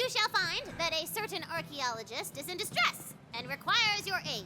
you shall find that a certain archaeologist is in distress and requires your aid.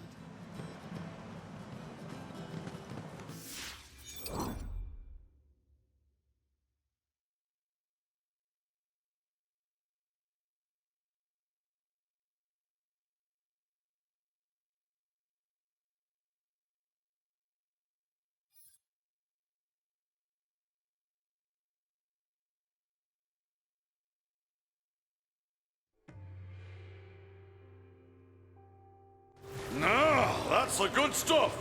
No, that's the good stuff.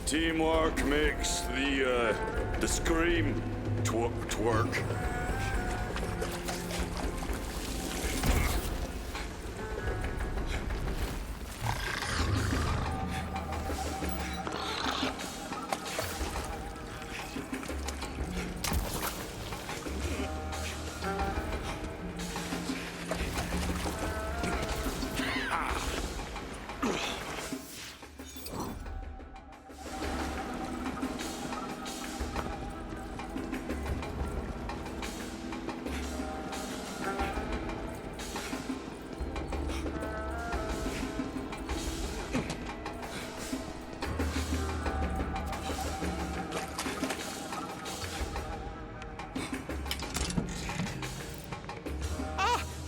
Teamwork makes the scream twerk.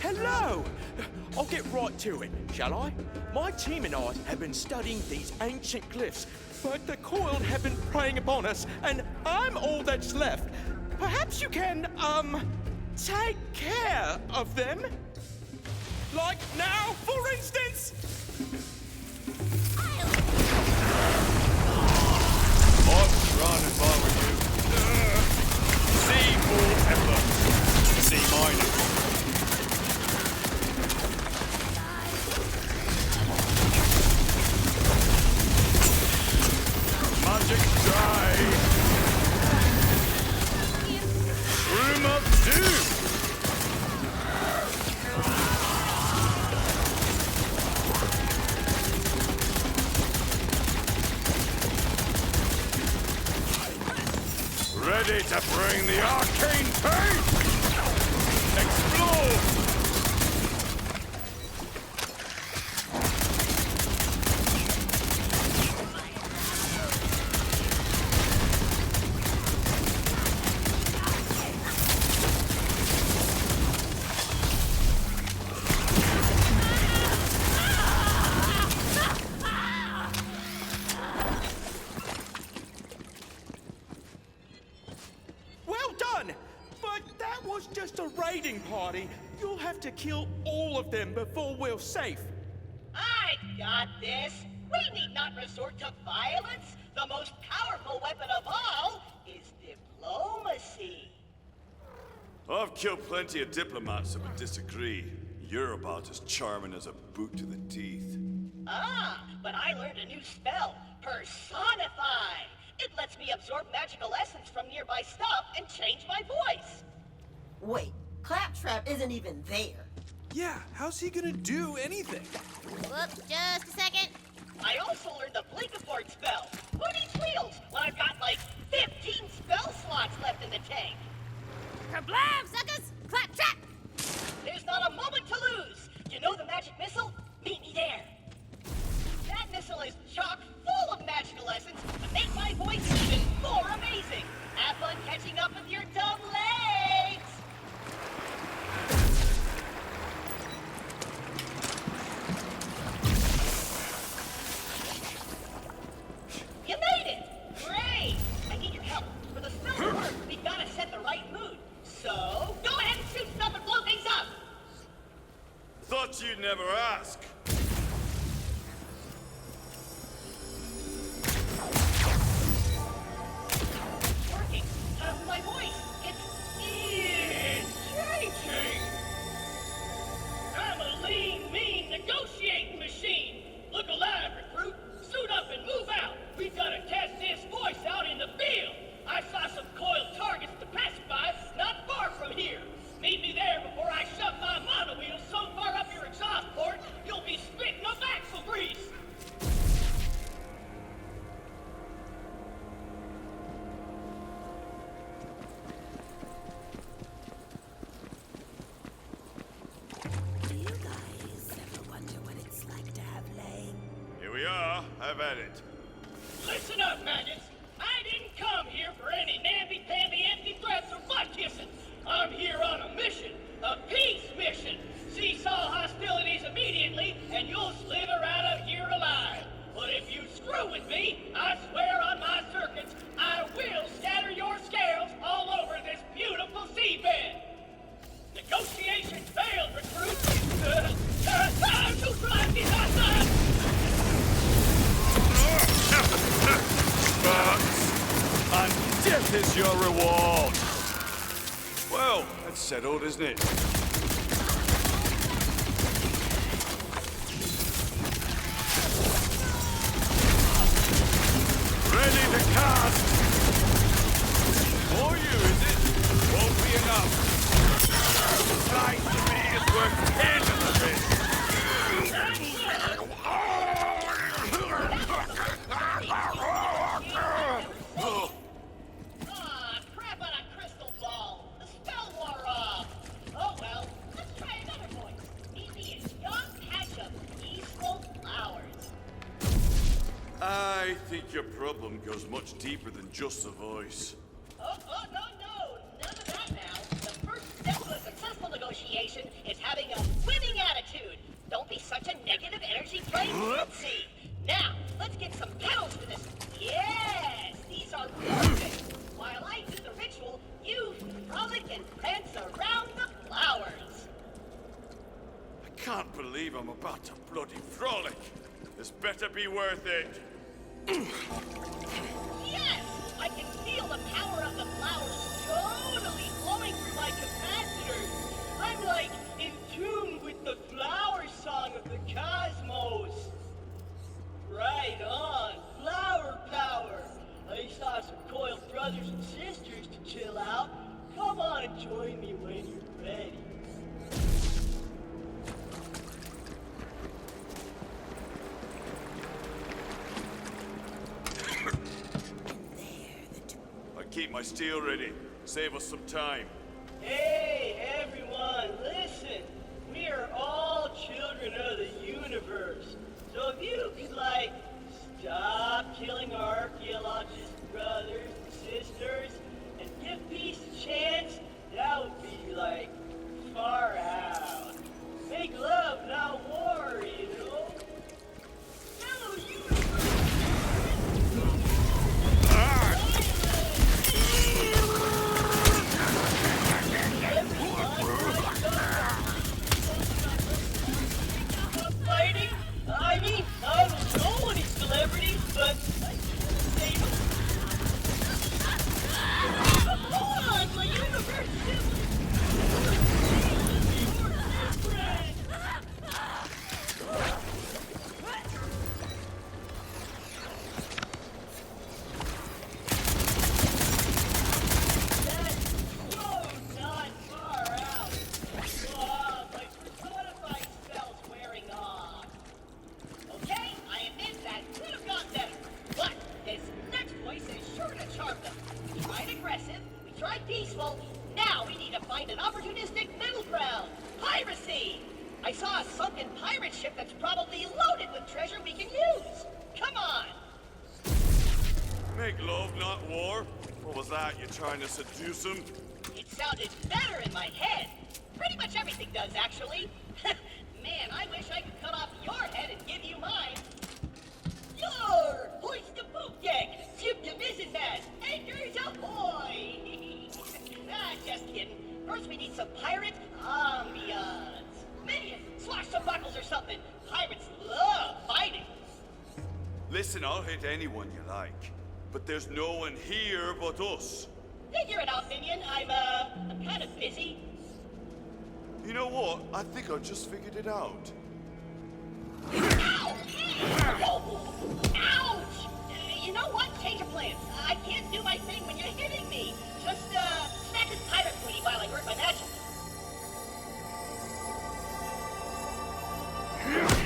Hello! I'll get right to it, shall I? My team and I have been studying these ancient glyphs, but the Coiled have been preying upon us, and I'm all that's left. Perhaps you can, take care of them? Like now, for instance? I'd run if I were you. C4 temper. C minor. Magic die. Room of doom. Ready to bring the arcane pain! Explode! Just a raiding party. You'll have to kill all of them before we're safe. I got this. We need not resort to violence. The most powerful weapon of all is diplomacy. I've killed plenty of diplomats that would disagree. You're about as charming as a boot to the teeth. Ah, but I learned a new spell, Personify. It lets me absorb magical essence from nearby stuff and change my voice. Wait, Claptrap isn't even there. Yeah, how's he gonna do anything? Whoops, just a second. I also learned the Blinkaport spell. Who needs wheels when I've got like 15 spell slots left in the tank? Kablam, suckers! Claptrap! There's not a moment to lose. You know the magic missile? Meet me there. That missile is chock full of magical essence to make my voice even more amazing. Have fun catching up with your dumb legs. You made it! Great! I need your help. For the spell to work, we've got to set the right mood. So, go ahead and shoot stuff and blow things up! Thought you'd never ask. Working. My voice, it's changing. have at it. Listen up, maggots. I didn't come here for any namby-pamby empty threats or butt-kissing. I'm here on a mission. A peace mission. Cease all hostilities immediately, and you'll slither out of here alive. But if you screw with me, I swear on my circuits, I will scatter your scales all over this beautiful seabed. Negotiations failed, recruits. Time to drive disaster! And death is your reward. Well, that's settled, isn't it? Ready to cast! For you, is it? Won't be enough. Sight to me is worth 10 of this. Crap on a crystal ball. The spell wore off. Oh well, let's try another voice. Meet me in young patch of peaceful flowers. I think your problem goes much deeper than just the voice. Oh, no. None of that now. The first step to a successful negotiation is having a winning attitude. Don't be such a negative energy drain. Let's see. Now, let's get some petals to this. Yes, these are perfect. While I do the ritual, you frolic and prance around the flowers. I can't believe I'm about to bloody frolic. This better be worth it. Yes, I can feel the power of the flowers totally flowing through my capacitors. I'm like in tune with the flower song of the cosmos. Right on, flower power. I saw some coiled brothers and sisters to chill out. Come on and join me when you're ready. I keep my steel ready. Save us some time. Hey, everyone, listen. We are all children of the universe. So if you could, stop killing our archaeologist brothers and sisters and give peace a chance, that would be, far out. Make love, not war, you know? Fellow universe! Fighting? I mean, I don't know any celebrities, but I can name them. Come on, my universe Trying to seduce him? It sounded better in my head. Pretty much everything does, actually. Man, I wish I could cut off your head and give you mine. Yar! Hoist the boot deck! Tip the missus ass! Anchors ahoy! Just kidding. First we need some pirate ambiance. Minion, slash some buckles or something. Pirates love fighting. Listen, I'll hit anyone you like. But there's no one here but us. Figure it out, Minion. I'm kind of busy. You know what? I think I just figured it out. Ow! Oh, ouch! You know what? Change of plans. I can't do my thing when you're hitting me. Just, smack this pirate booty while I work my magic.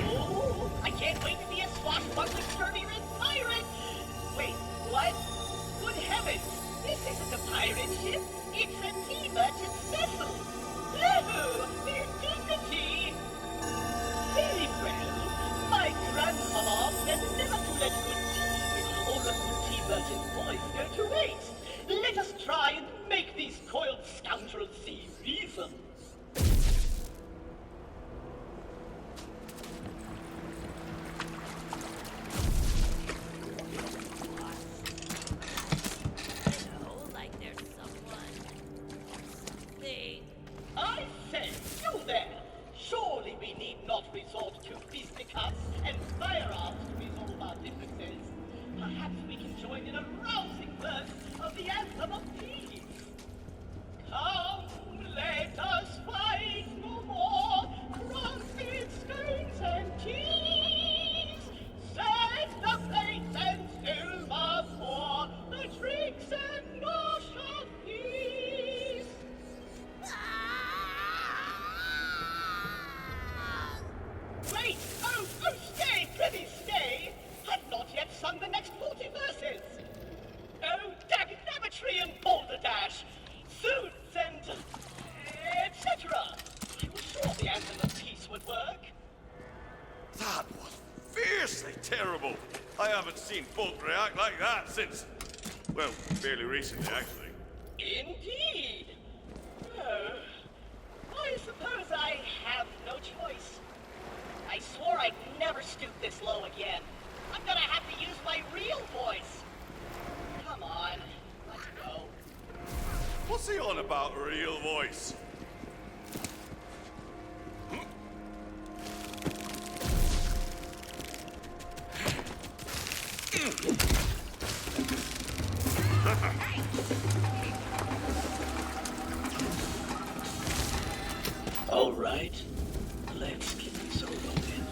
Oh, I can't wait to be a swashbuckling scurvy-rid pirate! Wait, what? Good heavens! This isn't a pirate ship. It's a tea merchant vessel. Oh, their dignity! Very well. My grandmama said never to let go to waste. Let us try and make these coiled scoundrels see reason. Like there's someone. Something. I say, you there! Surely we need not resort to fisticuffs and firearms to resolve our differences. Perhaps we can join in a rousing verse of the anthem of peace. Come, let us fight no more, crossed stones and keys. Set the plates and still the poor, the drinks and nosh of peace. Wait! Oh, stay, prithee, stay! I've not yet sung the next 40 verses! Oh, dagnametry and balderdash, suits and etc. I was sure the anthem of peace would work. That was fiercely terrible. I haven't seen folk react like that since, well, fairly recently, actually. Indeed! Oh, I suppose I have no choice. I swore I'd never stoop this low again. I'm gonna have to use my real voice. Come on, let's go. What's he on about, real voice? All right, let's get this over with.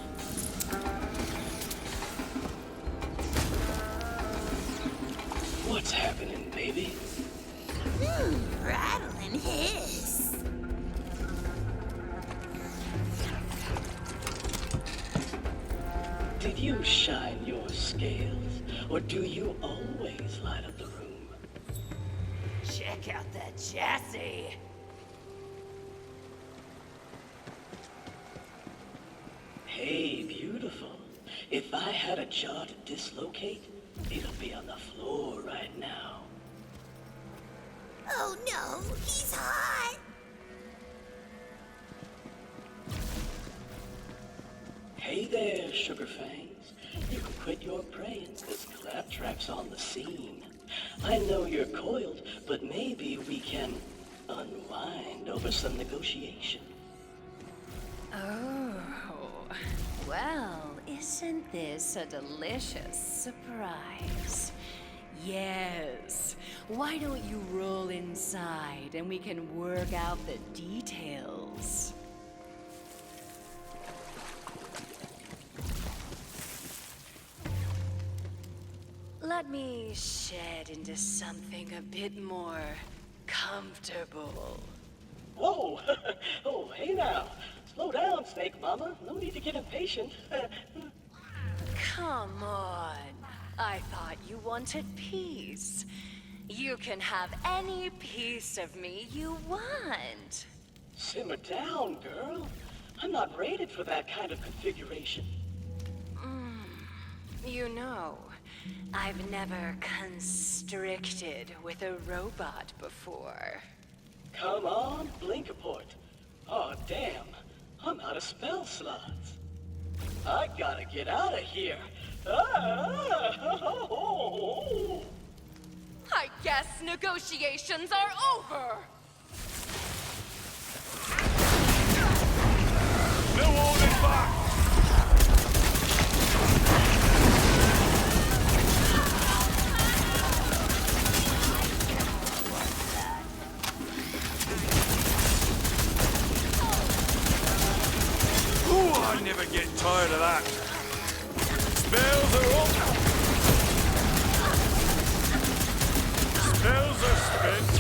What's happening, baby? Rattle and hiss. Did you shine your scales, or do you always light up the room? Check out that chassis. Hey, beautiful. If I had a jaw to dislocate, it'll be on the floor right now. Oh no, he's hot. Hey there, Sugar Fangs. You can quit your praying, because Claptrap's on the scene. I know you're coiled, but maybe we can unwind over some negotiation. Oh, well, isn't this a delicious surprise? Yes. Why don't you roll inside and we can work out the details? Let me shed into something a bit more comfortable. Whoa! Oh, hey now. Slow down, Snake Mama. No need to get impatient. Come on. I thought you wanted peace. You can have any piece of me you want. Simmer down, girl. I'm not rated for that kind of configuration. You know, I've never constricted with a robot before. Come on, Blinkaport. Oh, damn. I'm out of spell slots. I gotta get out of here. I guess negotiations are over. No holding back! Ooh, I never get tired of that. Spells are up. Spells are spent.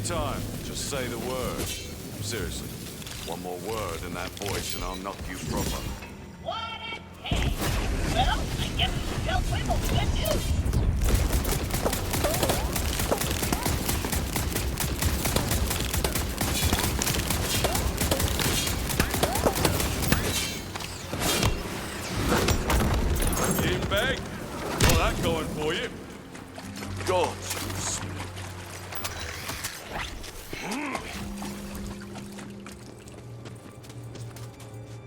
time. Just say the word. Seriously. One more word in that voice and I'll knock you proper. What a day! Well, I guess we should tell Quimble the good news. Team Bag, got that going for you. God.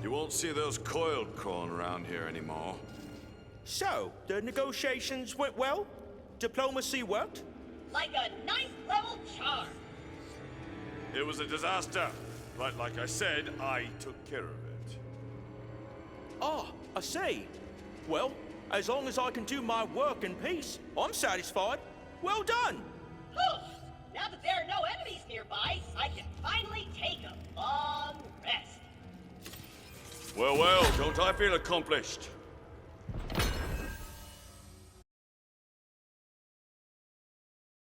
You won't see those coiled crawling around here anymore. So, the negotiations went well? Diplomacy worked? Like a ninth level charm. It was a disaster. But like I said, I took care of it. Ah, I see. Well, as long as I can do my work in peace, I'm satisfied. Well done! Whew! Now that there are no enemies nearby, I can finally take a long rest. Well, don't I feel accomplished?